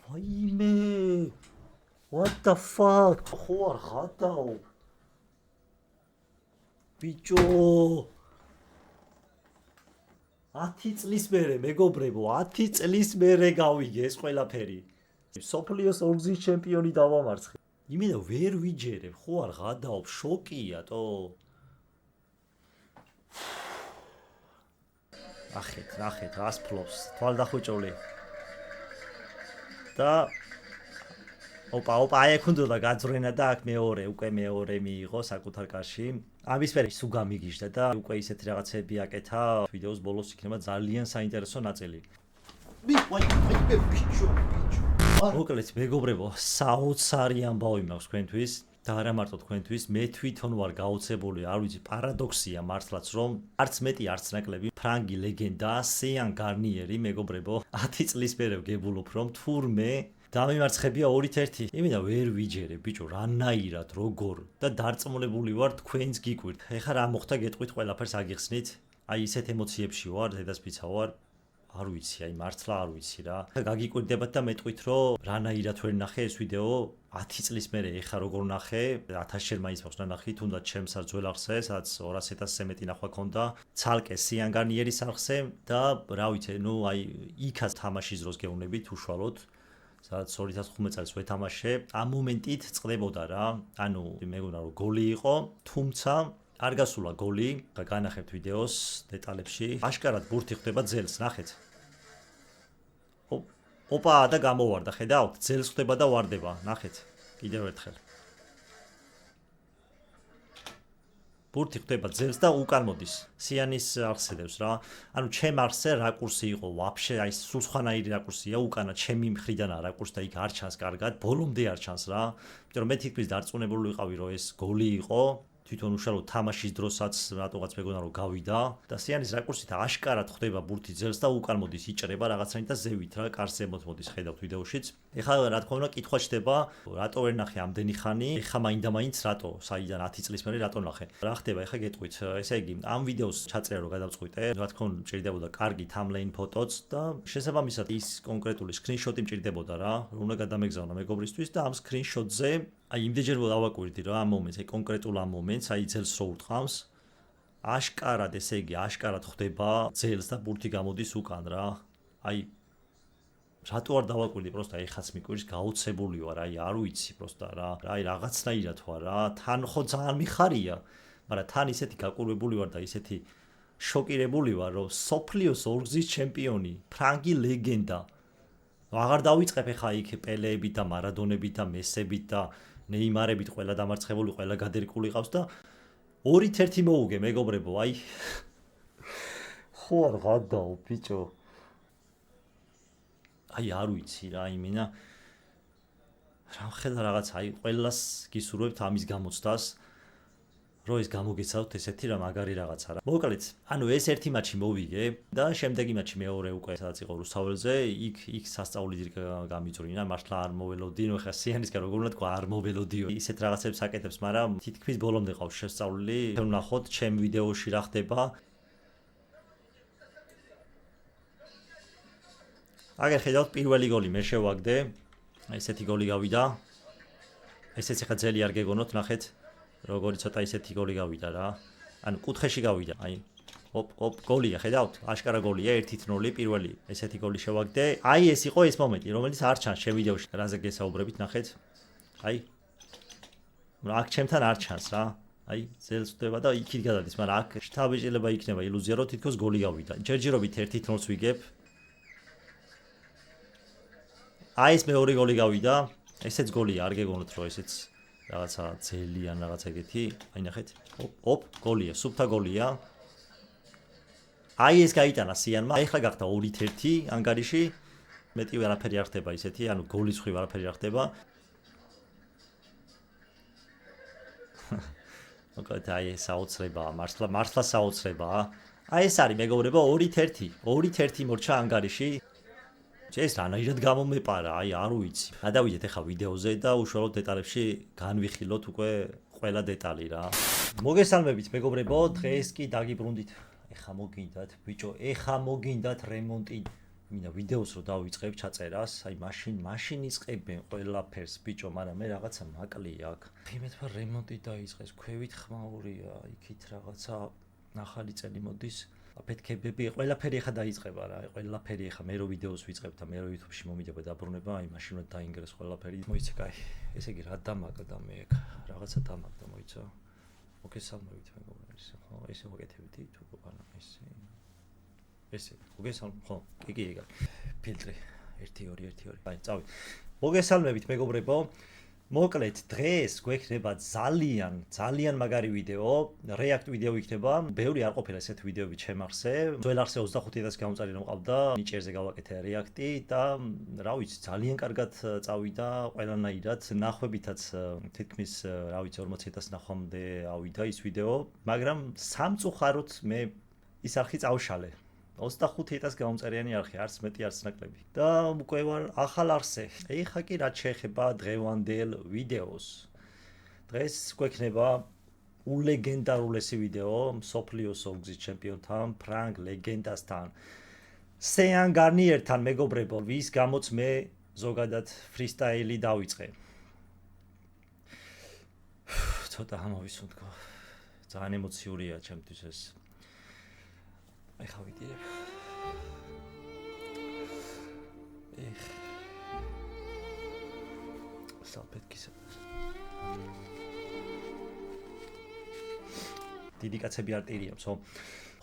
ვაიმე what the fuck ხო არ ხადაო ბიჭო 10 წლის მერე მეგობრებო 10 წლის მერე გავიგე ეს ყველაფერი სოფლიოს ორგზის ჩემპიონი დავამარცხე იმენა ვერ ვიჯერებ ხო არ ღადაობ შოკია თო ნახეთ რას ფლობს თვალდახუჭოლი და ოპა აი აქ უნდა გაძვრენა და აქ უკვე მეორე მიიღო საკუთარ კარში ამის პერი სულ გამიგიჟდა და უკვე ისეთი რაღაცები აკეთა ვიდეოს ბოლოს იქნება ძალიან საინტერესო ნაწილი ბიჭო მოკლედ მეგობრებო საოცარი ამბავი მაქვს თქვენთვის და არა მარტო თქვენთვის მე თვითონ ვარ გაოცებული არ ვიცი პარადოქსია მართლაც რომ არც მეტი არც ნაკლები ფრანგი ლეგენდა სიან გარნიერი მეგობრებო 10 წლის მერე ვგებულობ რომ თურმე დამიმარცხებია 2-1 იმენა ვერ ვიჯერებ ბიჭო რანაირად როგორ და დარწმუნებული ვარ თქვენს გიკვირთ ეხლა რა მოხდა გეტყვით ყველაფერს აგიხსნით აი ისეთ ემოციებში ვარ დედასპიცა ვარ არ ვიცი აი მართლა არ ვიცი რა გაგიკვირდებათ და მეტყვით რომ რანაირად ვერ ნახე ეს ვიდეო 10 წლის მერე ეხლა როგორ ნახე 1000-ჯერ მაინც მაქვს ნახი თუნდაც ჩემს არ ძველ არხზე სადაც 200,000-ზე მეტი ნახვა ქონდა ცალკე სიან გარნიერის არხზე და რა ვიცი ნუ აი იქაც თამაშის დროს გეუბნებით უშუალოდ სადაც 2015 წელს ვეთამაშე ამ მომენტით წყდებოდა რა ანუ მეგონა რომ გოლი იყო თუმცა არ გასულა გოლი და განახებთ ვიდეოს დეტალებში აშკარად ბურთი ხდება ძელს ნახეთ ოპა და გამოვარდა ხედავთ ძელს ხდება და ვარდება ნახეთ კიდევ ერთხელ ბურთი ხდება ძელს და უკან მოდის სიანის არხზე დევს რა ანუ ჩემ არხზე რაკურსი იყო ვაფშე აი სულ სხვანაირი რაკურსია უკანა ჩემი მხრიდან რაკურსი და იქ არ ჩანს კარგად ბოლომდე არ ჩანს რა იმიტომ რომ მე თითქმის დარწმუნებული ვიყავი რომ ეს გოლი იყო თვითონ უშუალოდ თამაშის დროსაც რატოღაც მეგონა რომ გავიდა და სიანის რაკურსით აშკარად ხდება ბურთი ძელს და უკან მოდის იჭრება რაღაცნაირად და ზევით რა კარს ზემოთ მოდის ხედავთ ვიდეოშიც ეხლა რა თქმა უნდა კითხვა ჩდება რატო ვერ ნახე ამდენი ხანი ეხლა მაინდა-მაინც რატო საიდან 10 წლის მერე რატო ნახე რა ხდება ეხლა გეტყვით ესე იგი ამ ვიდეოს ჩაწერა რომ გადავწყვიტე რა თქმა უნდა ჭირდებოდა კარგი thumbnail ფოტოც და შესაბამისად ის კონკრეტული სკრინშოტი მჭირდებოდა რა რომ უნდა გადამეგზავნა მეგობრისთვის და ამ სკრინშოტზე აი იმდენჯერ დავაკვირდი რა ამ მომენტს აი კონკრეტულ ამ მომენტს აი ძელს რო ურტყავს აშკარად ესე იგი აშკარად ხდება ძელს და ბურთი გამოდის უკან რა აი რატო არ დავაკვირდი პროსტა ეხაც მიკვირს გაოცებული ვარ აი არ ვიცი პროსტა რა აი რაღაცნაირად ვარ რა თან ხო ძალიან მიხარია მაგრამ თან ისეთი გაკვირვებული ვარ და ისეთი შოკირებული ვარ რომ სოფლიოს ორგზის ჩემპიონი ფრანგი ლეგენდა აღარ დავიწყებ ეხა იქ პელეებით და მარადონებით და მესებით და ნეიმარებით ყველა დამარცხებული ყველა გადერკული ყავს და 2-1 მოუგე მეგობრებო აი ხო არ ღადაო ბიჭო აი არ ვიცი რა იმენა რა ხედა რაღაც აი ყველას გისურვებთ ამის გამოცდას რომ ეს გამოგეცავთ ესეთი რა მაგარი რაღაცა რა მოკლედ ანუ ეს ერთი მატჩი მოვიგე და შემდეგი მატჩი მეორე უკვე სადაც იყო რუსთაველზე იქ სასწაული გამიწვრინა მართლა არ მოველოდი ნუ ხა სიანისკენ როგორ უნდა თქვა არ მოველოდიო ისეთ რაღაცებს აკეთებს მაგრამ თითქმის ბოლომდე ყავს შესწავლილი ვნახოთ ჩემ ვიდეოში რა ხდება აგერ ხედავთ პირველი გოლი მე შევაგდე ესეთი გოლი გავიდა ესეც ხა ძელი არ გეგონოთ ნახეთ როგორი ცოტა ისეთი გოლი გავიდა რა ანუ კუთხეში გავიდა აი ოპ გოლია ხედავთ აშკარა გოლია 1-0 პირველი ესეთი გოლი შევაგდე აი ეს იყო ეს მომენტი რომელიც არ ჩანს შე ვიდეოში რაზე გესაუბრებით ნახეთ აი აქ ჩემთან არ ჩანს რა აი ძელს ხდება და იქით გადადის მაგრამ აქ შთაბეჭდილება იქნება ილუზია რომ თითქოს გოლი გავიდა ჯერჯერობით 1-0-ს ვიგებ აი ეს მეორე გოლი გავიდა ესეც გოლია არ გეგონოთ რომ ესეც რაღაცა ძალიან რაღაც ეგეთი აი ნახეთ ოპ გოლია სუფთა გოლია აი ეს გაიტანა სიანმა აი ხა გახდა 2-1 ანგარიში მეტი ვერაფერი არ ხდება ისეთი ანუ გოლის ხრი ვერაფერი არ ხდება მოკლედ აი ეს საოცრებაა მართლა საოცრებაა აი ეს არის მეგობრებო 2-1 მორჩა ანგარიში ეს რანაირად გამომეპარა, აი არ ვიცი. გადავიდეთ ახლა ვიდეოზე და უშუალოდ დეტალებში განვიხილოთ უკვე ყველა დეტალი რა. მოგესალმებით მეგობრებო, დღეს კი დაგიბრუნდით. ეხა მოგინდათ, ბიჭო, ეხა მოგინდათ რემონტი. მინდა ვიდეოს რო დავიწყებ ჩაწერას, აი მაშინ იწყებენ ყველაფერს ბიჭო, მაგრამ მე რაღაცა მაკლია აქ. იმეთმა რემონტი დაიწყეს, ქვევით ხმაურია, იქით რაღაცა ახალი წელი მოდის. აფეთქებები, ყველაფერი ახლა დაიწყება რა, ყველაფერი ახლა მე რო ვიდეოს ვიწყებ და მე რო YouTube-ში მომიდება დაბრუნება, აი მაშინ რომ დაინგრეს ყველაფერი. მოიცე, კაი. ესე იგი რა დამაგდა მე აქ, რაღაცა დამაგდა, მოიცა. მოგესალმებით მეგობრებო, ხო, ესე მოგეთებდი თუ არა, ესე მოგესალმებით, ხო, კი, ფილტრი 1-2-1-2. აი, წავი. მოგესალმებით მეგობრებო. მოკლედ დღეს გვექნება ძალიან მაგარი ვიდეო, რეაქტ ვიდეო იქნება. ბევრი არ ყოფილა ესეთ ვიდეოები ჩემარსზე. ძველ არსზე 25,000 გამომწარი რომ ყავდა, ნიჭერზე გავაკეთე რეაქტი და რა ვიცი, ძალიან კარგად წავიდა ყველანაირად. ნახვებითაც თითქმის, რა ვიცი, 40,000 ნახვამდე ავიდა ის ვიდეო, მაგრამ სამწუხაროდ მე ის არხი წავშალე. 25,000 გამომწერიანი არხი, არც მეტი, არც ნაკლები. და უკვე ვარ ახალ არხზე. ეხლა კი რაც შეეხება დღევანდელ ვიდეოს. დღეს გვექნება ულეგენდარულესი ვიდეო მსოფლიოს ორგზის ჩემპიონთან, ფრანგ ლეგენდასთან, სეან გარნიერთან მეგობრებო, ვის გამოც მე ზოგადად ფრისტაილი დავიწყე. ცოტა ამოვისუნთქო. ძალიან ემოციურია ჩემთვის ეს. ეხლა ვიდეო. სალფეტკისა. დიდი კაცები არ ტირიებს, ხო?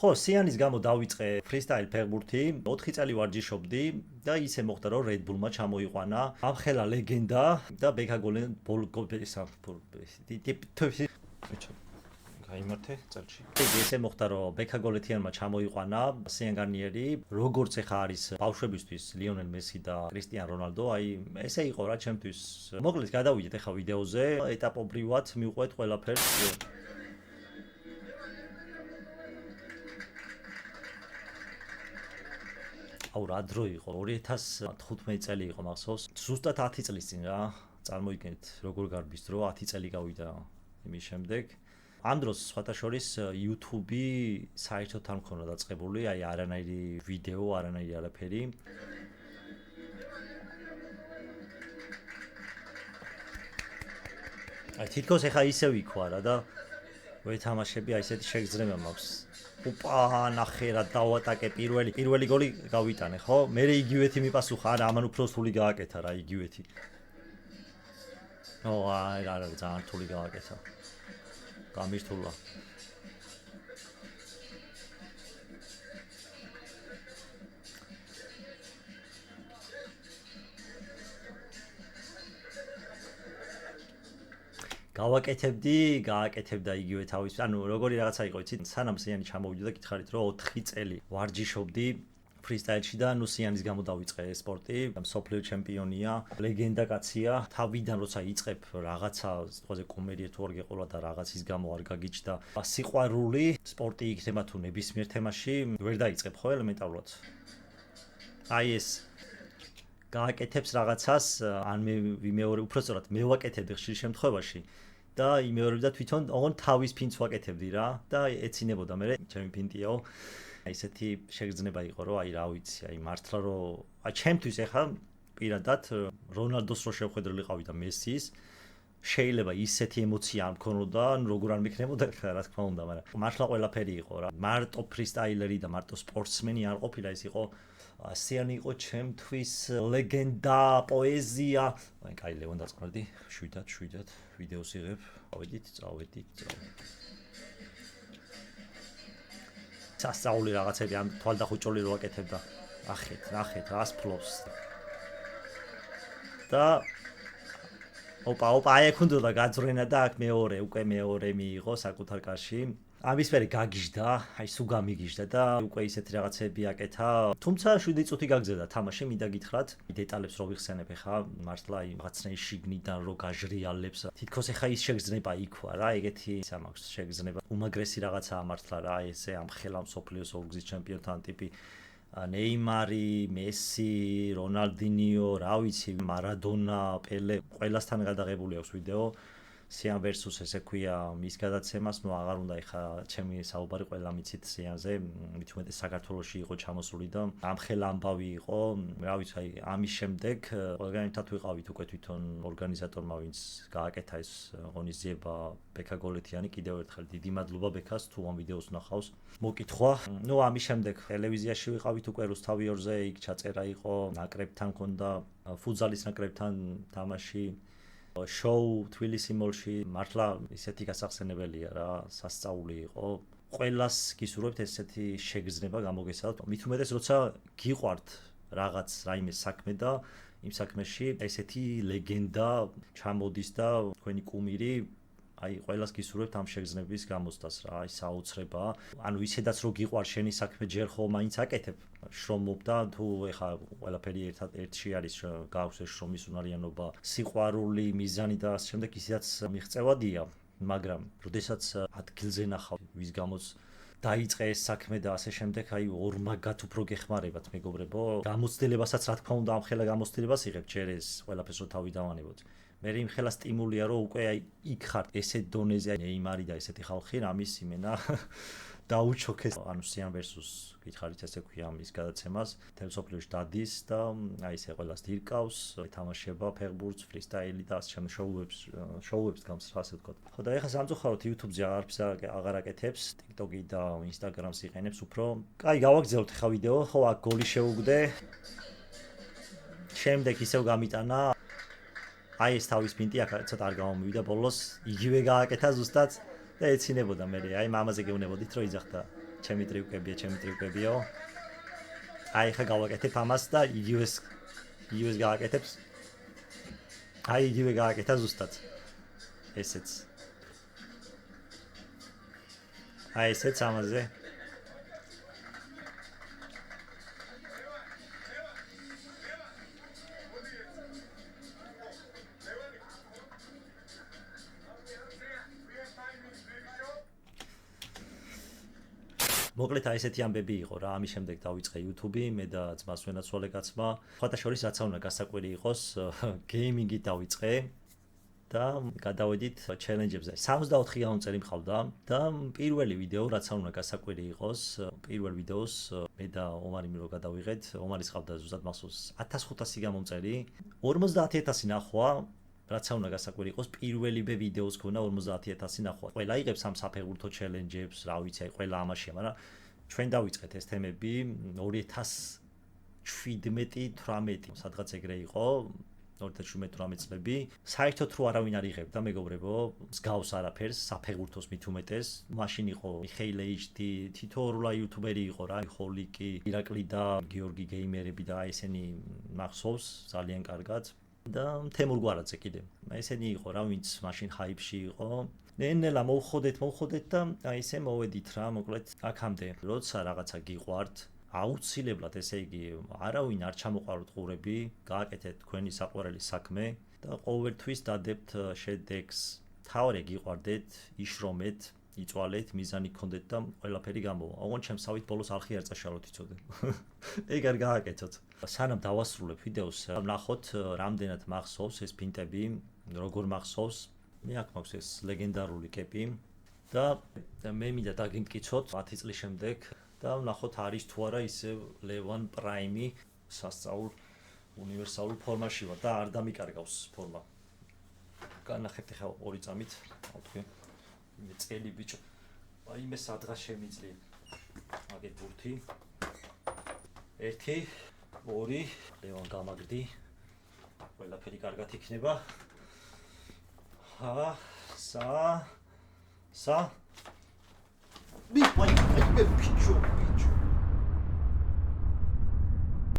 ხო, სიანის გამო დავიწყე ფრისტაილ ფეხბურთი, 4 წელი ვარჯიშობდი და ისე მოხდა, რომ Red Bull-მა ჩამოიყვანა ამხელა ლეგენდა და ბექა გოლენ ბოლგობესა. გაიმართე წელში. იგი ესე მოხდა, რომ ბექა გოლეთიანმა ჩამოიყვანა სიან გარნიერი, როგორც ეხა არის ბავშვებისთვის ლიონელ მესი და კრისტიან რონალდო, აი ესე იყო რა ჩემთვის. მოკლედ გადავიდეთ ეხა ვიდეოზე, ეტაპობრივად მივყვეთ ყველაფერს. აუ რა დრო იყო, 2015 წელი იყო მახსოვს. ზუსტად 10 წლის წინ რა, წარმოიდგინეთ როგორ გარბის დრო, 10 წელი გავიდა იმის შემდეგ. ამ დროს სხვათა შორის YouTube-ი საერთოდ არ მქონდა დაწყებული, აი არანაირი ვიდეო, არანაირი არაფერი. აი თითქოს ეხა ისე ვიქვა რა და ვეთამაშები, აი ესეთი შეგრძნება მაქვს. ოპა, ნახე რა დავატაკე პირველი გოლი გავიტანე, ხო? მე იგივეთი მიპასუხა, არა, ამან უფრო რთული გააკეთა რა იგივეთი. ო, აი რა ძალიან რთული გააკეთა. გამირთულა. გააკეთებდა იგივე თავის. ანუ როგორი რაღაცა იყო, იცით, სანამ სიანი ჩამოვიდა და გითხარით, რომ 4 წელი ვარჯიშობდი ფრისტაილში და ნუ სიანის გამო დავიწყე სპორტი, მსოფლიო ჩემპიონია, ლეგენდა კაცია. თავიდან როცა იწყებ რაღაცა, სიტყვაზე კომედია თუ არ გეყოლა და რაღაცის გამო არ გაგიჩნდა სიყვარული, სპორტი იქნება თუ ნებისმიერ თემაში, ვერ დაიწყებ ხო ელემენტარულად. აი ეს გააკეთებს რაღაცას, ან მე ვიმეორე, უბრალოდ მე ვაკეთებდი ხშირ შემთხვევაში და იმეორებდა თვითონ ოღონდ თავის ფინს ვაკეთებდი რა და ეცინებოდა მე ჩემი ფინტიაო. ესეთი შეგრძნება იყო, რომ აი რა ვიცი, აი მართლა რომ აი ჩემთვის ახლა პირადად რონალდოს რო შევხედრილი ყავი და მესის შეიძლება ისეთი ემოცია არ მქონოდა, როგორ არ მიქნებოდა რა თქმა უნდა, მაგრამ მართლა ყველაფერი იყო რა. მარტო ფრისტაილერი და მარტო სპორტსმენი არ ყოფილა, ეს იყო სიანი იყო ჩემთვის ლეგენდა, პოეზია. აი კაი ლევან დაწყნარდი, შვიდად ვიდეოს იღებ. წავედით. სასწაული რაღაცები ამ თვალდახუჭული რო აკეთებდა. ნახეთ, რას ფლობს. და ოპა, აი აქ უნდა გაძვრენა და აქ უკვე მეორე მიიღო საკუთარ კარში. ამის მერე გაგიჟდა, აი სულ გამიგიჟდა და უკვე ისეთი რაღაცები აკეთა. თუმცა 7 წუთი გაგზავნა თამაში, მინდა გითხრათ, დეტალებს რო ვიხსენებ ახლა, მართლა აი რაღაცნაირ შიგნიდან რო გაჟრიალებს. თითქოს ახლა ის შეგრძნება იქვა რა, ეგეთი სამაქვს შეგრძნება. უმაგრესი რაღაცაა მართლა რა, ესე ამ ხელა მსოფლიოს ორგზის ჩემპიონთან ტიპი ნეიმარი, მესი, რონალდინიო, რა ვიცი, მარადონა, პელე, ყველასთან გადაღებული აქვს ვიდეო. სიან versus ესე ქვია მის გადაცემას, ნუ აღარ უნდა ეხა ჩემი საუბარი ყველა მიცით სიანზე, მით უმეტეს საქართველოში იყო ჩამოსული და ამხელა ამბავი იყო, რა ვიცი, აი ამის შემდეგ ყველგან ერთად ვიყავით უკვე თვითონ ორგანიზატორმა, ვინც გააკეთა ეს ღონისძიება ბექა გოლეთიანი, კიდევ ერთხელ დიდი მადლობა ბექას თუ ამ ვიდეოს ნახავს. მოკითხვა, ნუ ამის შემდეგ ტელევიზიაში ვიყავით უკვე რუსთავი 2-ზე, იქ ჩაწერა იყო, ნაკრებთან ქონდა ფუტზალის ნაკრებთან თამაში. შოუ თბილისი მოლში მართლა ისეთი გასახსენებელია რა, სასწაული იყო. ყველას გისურვებთ ესეთი შეგრძნება გამოგესალოთ. მით უმეტეს როცა გიყვართ რაღაც რაიმე საქმე და იმ საქმეში ესეთი ლეგენდა ჩამოდის და თქვენი კუმირი აი ყველას გისურვებთ ამ შეგრძნების გამოსდას რა, აი საოცრება. ანუ ისედაც რო გიყვარ შენი საქმე ჯერ ხო მაინც აკეთებ, შრომობ და თუ ეხა ყველაფერი ერთში არის, გაქვს ეს შრომის უნარიანობა, სიყვარული, მიზანი და ასე შემდეგ, ისედაც მიღწევადია, მაგრამ როდესაც ადგილზე ნახავ ვის გამოც დაიწყე ეს საქმე და ასე შემდეგ, აი ორმაგად უფრო გეხმარებათ მეგობრებო. გამოცდილებასაც რა თქმა უნდა ამხელა გამოცდილებას იღებ ჯერ ეს ყველაფერს რო თავი დავანებოთ. მე იმხელა სტიმულია რომ უკვე აი იქ ხარ ესეთ დონეზე, ნეიმარი და ესეთი ხალხი რამის იმენა დაუჩოქეს. ანუ სიან versus გითხარით ესე ქვია ამის გადაცემას, თელსოფლიოში დადის და აი ესე ყველას დირკავს, ეთამაშება ფეხბურთს, ფრისტაილი და ასე შემდეგ შოუებს გავს რა ასე ვთქვათ. ხო და ეხლა სამწუხაროდ YouTube-ზე არაფერს აღარ აკეთებს, TikTok-ი და Instagram-ს იყენებს უფრო. კაი, გავაგზავნოთ ხა ვიდეო, ხო აქ გოლი შეუგდე. შემდეგ ისევ გამიტანა აი ეს თავის პინტი აქ ცოტა არ გამომივიდა ბოლოს, იგივე გააკეთა ზუსტად და ეცინებოდა მე. აი მამაზე გეუბნებოდით რომ იძახდა, ჩემი ტრიუკებიო. აი ხა გავაკეთებ ამას და იგივეს გააკეთებს. აი იგივე გააკეთა ზუსტად. ესეც. აი ესეც ამაზე. მოკლედ აი ესეთი ამბები იყო რა, ამის შემდეგ დავიწყე YouTube-ი, მე და ძმას ვენაცვალე კაცმა. ხოთა შორის რაც უნდა გასაკვირი იყოს, გეიმინგი დავიწყე და გადავედით ჩელენჯებზე. 64 გამომწერი მყავდა და პირველი ვიდეო რაც უნდა გასაკვირი იყოს, პირველ ვიდეოს მე და ომარი მირო გადავიღეთ. ომარის ყავდა ზუსტად მახსოვს 1500 გამომწერი, 50000 ნახვა. რაც უნდა გასაკვირი იყოს, პირველივე ვიდეოს ქონა 50000 ნახვა. ყველა იღებს ამ საფეხბურთო ჩელენჯებს, რა ვიცი, აი ყველა ამაშია, მაგრამ ჩვენ დავიწყეთ ეს თემები 2017-18 სადღაც ეგრე იყო, 2017-18 წლები. საერთოდ რო არავინ არ იღებდა მეგობრებო, მსგავს არაფერს, საფეხბურთოს მით უმეტეს. მაშინ იყო მიხეილ HD, თითოეულა იუთუბერი იყო რა, ხოლიკი, ირაკლი და გიორგი გეიმერები და აი ესენი მახსოვს ძალიან კარგად. და თემურ გვარაძე კიდე. ესენი იყო რა, ვინც მაშინ ჰაიპში იყო. ნელა მოვხოდეთ და აი ესე მოვედით რა, მოკლედ აქამდე. როცა რაღაცა გიყვართ, აუცილებლად ესე იგი არავინ არ ჩამოყაროთ ყურები, გააკეთეთ თქვენი საყვარელი საქმე და ყოველთვის დადებთ შედეგს. თავარი გიყვარდეთ, იშრომეთ, იწვალეთ, მიზანი გქონდეთ და ყველაფერი გამოვა. ოღონდ ჩემსავით ბოლოს არხი არ წაშალოთ იცოდე. ეგ არ გააკეთოთ. სანამ დავასრულებ ვიდეოს, ნახოთ რამდენად მახსოვს ეს პინტები, როგორ მახსოვს. მე აქ მაქვს ეს ლეგენდარული კეპი და მე მინდა დაგიმტკიცოთ 10 წლის შემდეგ და ნახოთ არის თუ არა ისევ ლევან პრაიმი სასწაულ უნივერსალურ ფორმაში ვარ და არ დამიკარგავს ფორმა. განახებთ ახლა 2 წამით, თქვი. მე წელი ბიჭო. აი მე სადღაც შემიძლია. აგერ ბურთი. 1 2 ლევან გამაგდი. ყველაფერი კარგად იქნება. სა. მე ბიჭო.